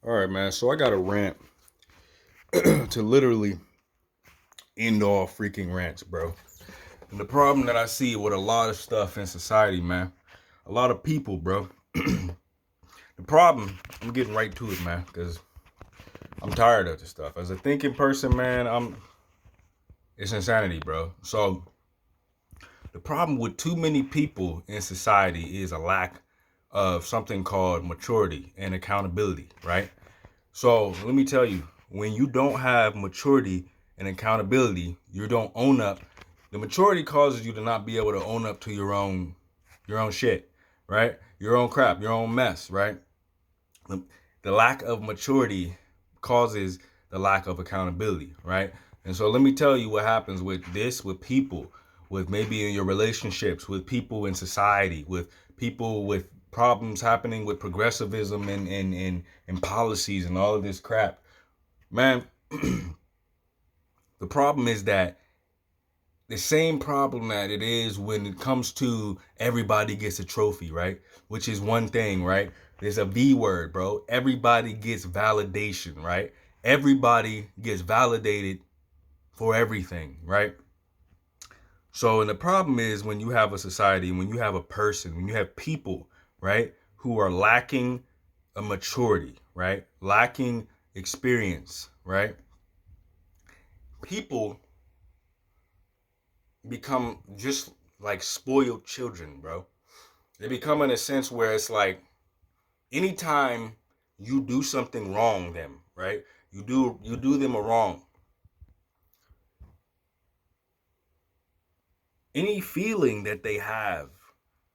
All right, man. So I got a rant to literally end all freaking rants, bro. And the problem that I see with a lot of stuff in society, man, a lot of people, bro. The problem, I'm getting right to it, man, because I'm tired of this stuff. As a thinking person, man, it's insanity, bro. So the problem with too many people in society is a lack of something called maturity and accountability, right? So let me tell you, when you don't have maturity and accountability, you don't own up. The maturity causes you to not be able to own up to your own shit, right? Your own crap, your own mess, right? The lack of maturity causes the lack of accountability, right? And so let me tell you what happens with this, with people, with maybe in your relationships, with people in society, with people with problems happening with progressivism and policies and all of this crap. Man, the problem is that the same problem that it is when it comes to everybody gets a trophy, right? Which is one thing, right? There's a V word, bro. Everybody gets validation, right? Everybody gets validated for everything, right? So, and the problem is when you have a society, when you have a person, when you have people, right, who are lacking a maturity, right? Lacking experience, right? People become just like spoiled children, bro. They become in a sense where it's like anytime you do something wrong, them, right? You do them a wrong. Any feeling that they have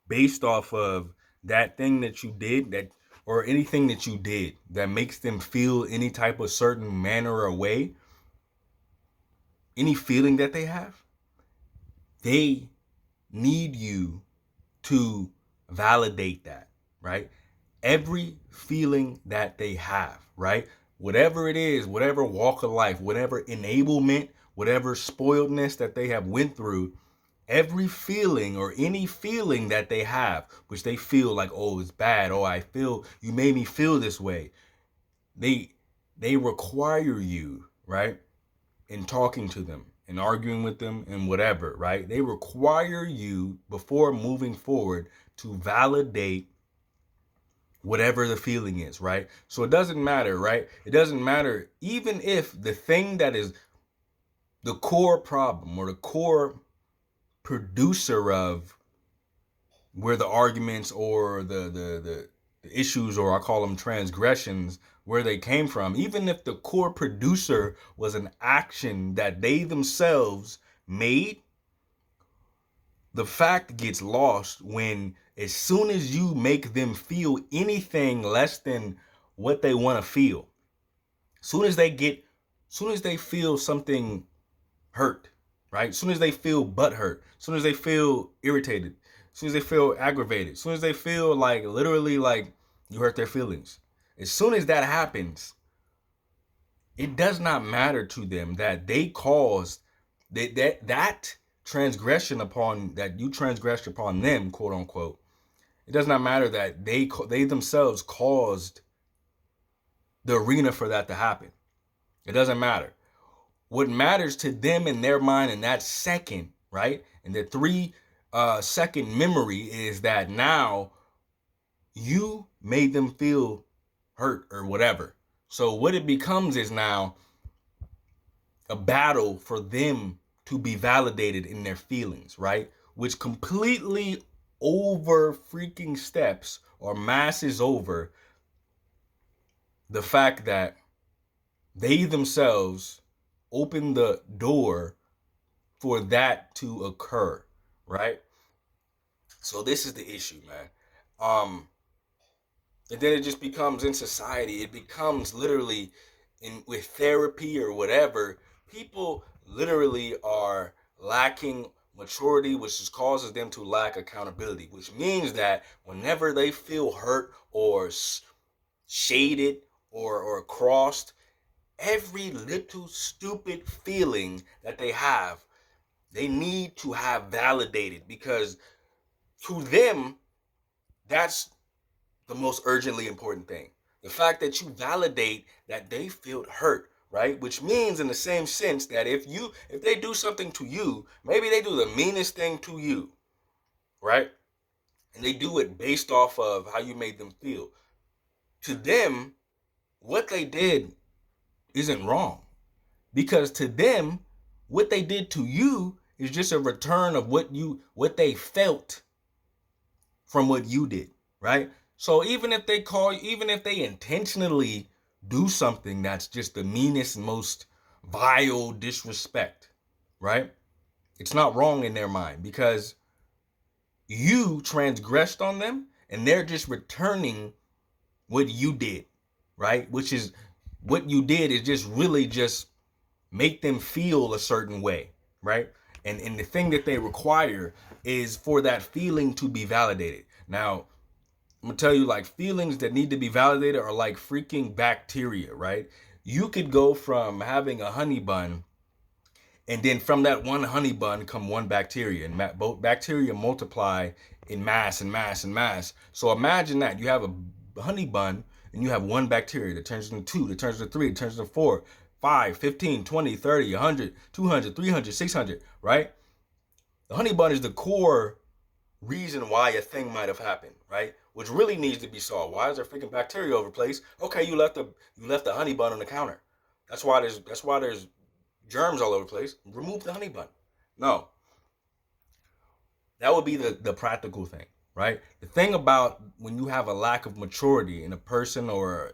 based off of that thing that you did that or anything that you did that makes them feel any type of certain manner or way, any feeling that they have, they need you to validate that, right? Every feeling that they have, right? Whatever it is, whatever walk of life, whatever enablement, whatever spoiledness that they have went through, every feeling or any feeling that they have, which they feel like, oh, it's bad, oh, I feel you made me feel this way. They they require you, right? In talking to them and arguing with them and whatever, right? They require you before moving forward to validate whatever the feeling is, right? So it doesn't matter, right? It doesn't matter even if the thing that is the core problem or the core producer of where the arguments or the issues, or I call them transgressions, where they came from, even if the core producer was an action that they themselves made, the fact gets lost when as soon as you make them feel anything less than what they want to feel, soon as they get soon as they feel something hurt, right? As soon as they feel butt hurt, as soon as they feel irritated, as soon as they feel aggravated, as soon as they feel like literally like you hurt their feelings, as soon as that happens, it does not matter to them that they caused that transgression upon that you transgressed upon them, quote unquote. It does not matter that they themselves caused the arena for that to happen. It doesn't matter. What matters to them in their mind in that second, right? In the 3 second memory is that now you made them feel hurt or whatever. So what it becomes is now a battle for them to be validated in their feelings, right? Which completely over freaking steps or masses over the fact that they themselves open the door for that to occur, right? So this is the issue, man. Um, and then it just becomes in society. It becomes literally in with therapy or whatever. People literally are lacking maturity, which just causes them to lack accountability. Which means that whenever they feel hurt or shaded or crossed, every little stupid feeling that they have, they need to have validated because to them, that's the most urgently important thing. The fact that you validate that they feel hurt, right? Which means in the same sense that if they do something to you, maybe they do the meanest thing to you, right? And they do it based off of how you made them feel. To them, what they did isn't wrong. Because to them, what they did to you is just a return of what they felt from what you did, right? So even if they intentionally do something that's just the meanest, most vile disrespect, right? It's not wrong in their mind because you transgressed on them and they're just returning what you did, right? Which is what you did is just really just make them feel a certain way, right? And the thing that they require is for that feeling to be validated. Now, I'm gonna tell you, like, feelings that need to be validated are like freaking bacteria, right? You could go from having a honey bun, and then from that one honey bun come one bacteria, and both bacteria multiply in mass and mass and mass. So imagine that you have a honey bun and you have one bacteria that turns into two, that turns into three, that turns into four, 5, 15, 20, 30, 100, 200, 300, 600, right? The honey bun is the core reason why a thing might have happened, right? Which really needs to be solved. Why is there freaking bacteria over the place? Okay, you left the honey bun on the counter. That's why there's germs all over the place. Remove the honey bun. No, that would be the practical thing, right? The thing about when you have a lack of maturity in a person or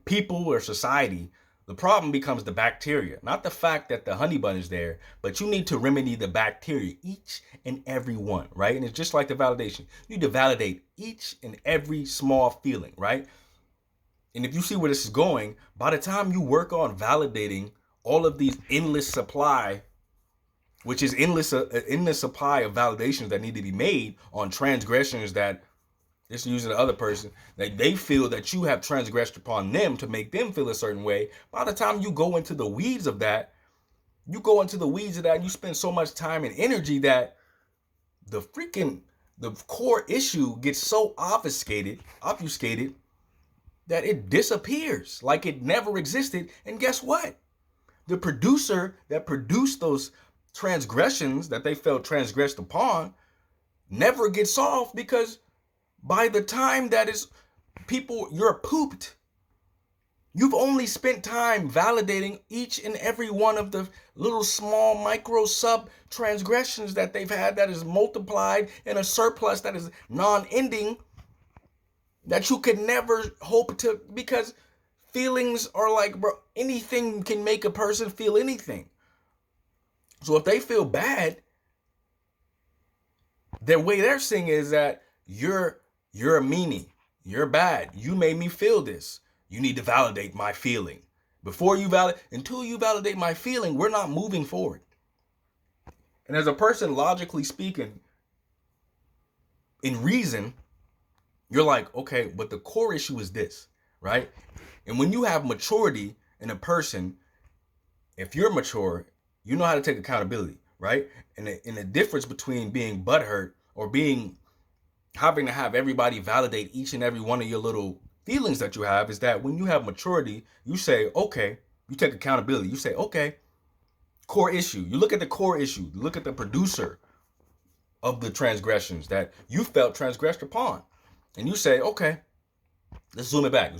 people or society, the problem becomes the bacteria, not the fact that the honey bun is there, but you need to remedy the bacteria, each and every one, right? And it's just like the validation. You need to validate each and every small feeling, right? And if you see where this is going, by the time you work on validating all of these endless supply, which is endless supply of validations that need to be made on transgressions that it's using the other person that they feel that you have transgressed upon them to make them feel a certain way. By the time you go into the weeds of that, and you spend so much time and energy that the core issue gets so obfuscated that it disappears like it never existed. And guess what? The producer that produced those transgressions that they felt transgressed upon never gets solved because by the time that is people, you're pooped. You've only spent time validating each and every one of the little small micro sub transgressions that they've had that is multiplied in a surplus that is non-ending that you could never hope to, because feelings are like, bro, anything can make a person feel anything. So if they feel bad, the way they're saying is that you're a meanie. You're bad. You made me feel this. You need to validate my feeling. Until you validate my feeling, we're not moving forward. And as a person, logically speaking, in reason, you're like, okay, but the core issue is this, right? And when you have maturity in a person, if you're mature, you know how to take accountability, right? And the difference between being butthurt or having to have everybody validate each and every one of your little feelings that you have is that when you have maturity, you say, okay, you take accountability. You say, okay, core issue. You look at the core issue. You look at the producer of the transgressions that you felt transgressed upon. And you say, okay, let's zoom it back.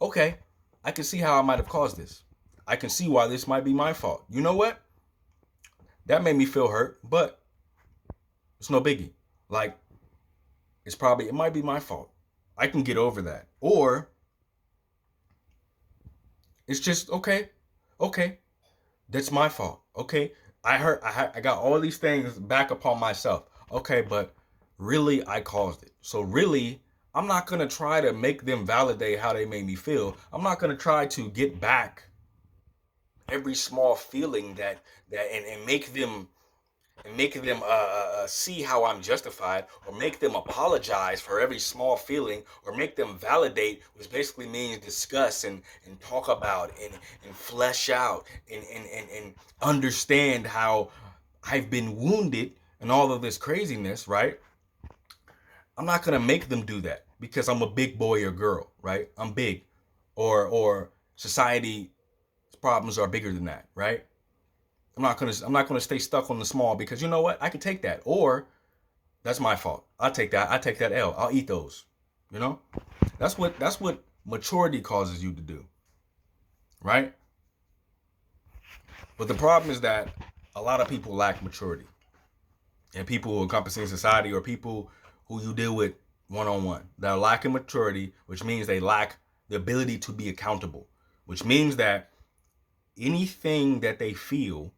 Okay, I can see how I might have caused this. I can see why this might be my fault. You know what? That made me feel hurt, but it's no biggie. Like, it might be my fault. I can get over that. Or it's just, okay, that's my fault. Okay, I got all these things back upon myself. Okay, but really I caused it. So really, I'm not going to try to make them validate how they made me feel. I'm not going to try to get back every small feeling and make them see how I'm justified, or make them apologize for every small feeling, or make them validate, which basically means discuss and talk about and flesh out and understand how I've been wounded and all of this craziness, right? I'm not going to make them do that because I'm a big boy or girl, right? I'm big. or society problems are bigger than that, right? I'm not gonna stay stuck on the small because you know what? I can take that. Or that's my fault. I'll take that. I take that L. I'll eat those. You know? That's what maturity causes you to do. Right? But the problem is that a lot of people lack maturity. And people encompassing society or people who you deal with one on one. They're lacking maturity, which means they lack the ability to be accountable. Which means that anything that they feel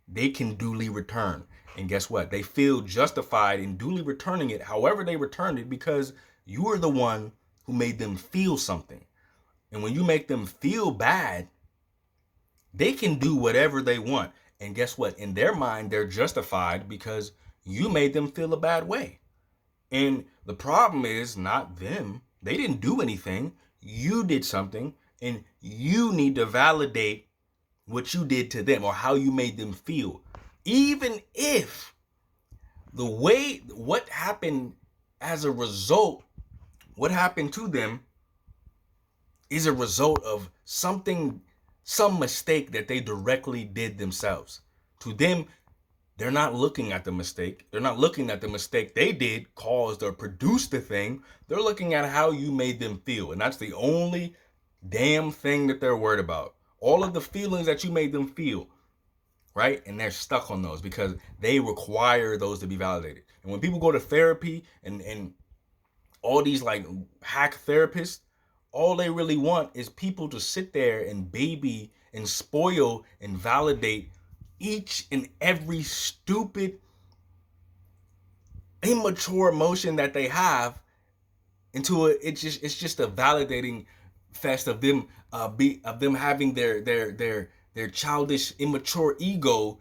they can duly return. And guess what? They feel justified in duly returning it, however they returned it, because you are the one who made them feel something. And when you make them feel bad, they can do whatever they want. And guess what? In their mind, they're justified because you made them feel a bad way. And the problem is not them. They didn't do anything. You did something, and you need to validate what you did to them or how you made them feel. Even if the way what happened as a result, what happened to them is a result of something, some mistake that they directly did themselves. To them, they're not looking at the mistake. They're not looking at the mistake they did caused or produced the thing. They're looking at how you made them feel. And that's the only damn thing that they're worried about. All of the feelings that you made them feel, right? And they're stuck on those because they require those to be validated. And when people go to therapy and all these like hack therapists, all they really want is people to sit there and baby and spoil and validate each and every stupid, immature emotion that they have into it's just a validating fest of them of them having their childish immature ego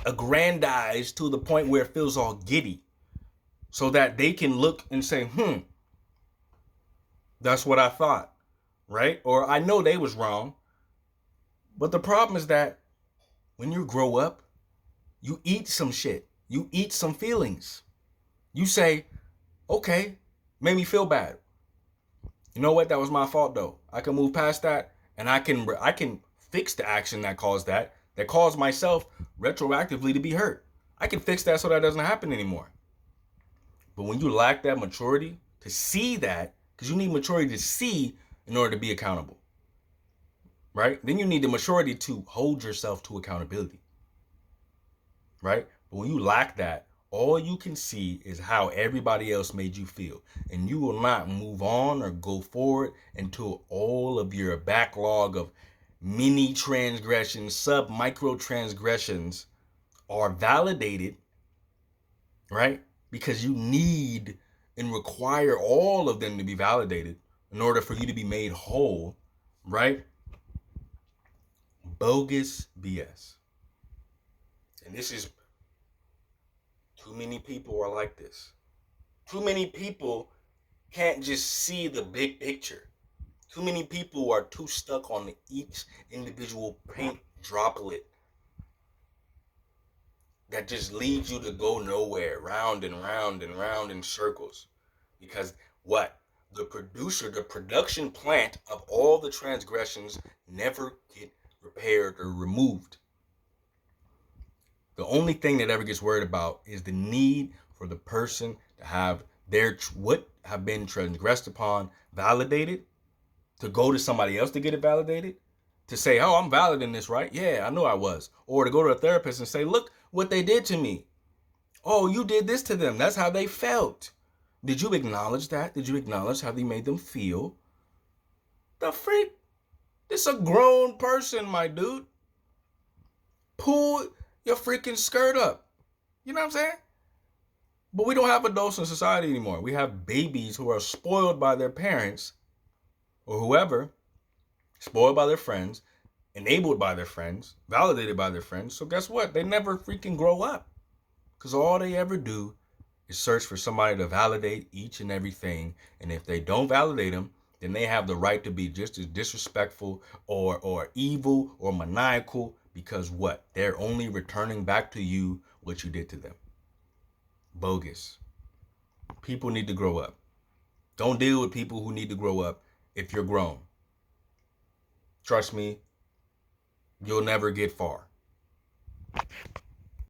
aggrandized to the point where it feels all giddy, so that they can look and say, that's what I thought, right? Or I know they was wrong. But the problem is that when you grow up, you eat some shit. You eat some feelings. You say, okay, made me feel bad. You know what? That was my fault though. I can move past that, and I can fix the action that caused myself retroactively to be hurt. I can fix that so that doesn't happen anymore. But when you lack that maturity to see that, because you need maturity to see in order to be accountable, right? Then you need the maturity to hold yourself to accountability, right? But when you lack that, all you can see is how everybody else made you feel. And you will not move on or go forward until all of your backlog of mini transgressions, sub micro transgressions are validated, right? Because you need and require all of them to be validated in order for you to be made whole, right? Bogus BS. And this is, too many people are like this. Too many people can't just see the big picture. Too many people are too stuck on each individual paint droplet that just leads you to go nowhere, round and round and round in circles. Because what? The production plant of all the transgressions never get repaired or removed. The only thing that ever gets worried about is the need for the person to have their what have been transgressed upon validated, to go to somebody else to get it validated, to say, oh, I'm valid in this, right? Yeah, I knew I was. Or to go to a therapist and say, look what they did to me. Oh, you did this to them. That's how they felt. Did you acknowledge that? Did you acknowledge how they made them feel? The freak? This a grown person, my dude. Pull your freaking skirt up. You know what I'm saying? But we don't have adults in society anymore. We have babies who are spoiled by their parents or whoever, spoiled by their friends, enabled by their friends, validated by their friends. So guess what? They never freaking grow up. Because all they ever do is search for somebody to validate each and everything. And if they don't validate them, then they have the right to be just as disrespectful or evil or maniacal, because what? They're only returning back to you what you did to them. Bogus. People need to grow up. Don't deal with people who need to grow up if you're grown. trust me, you'll never get far.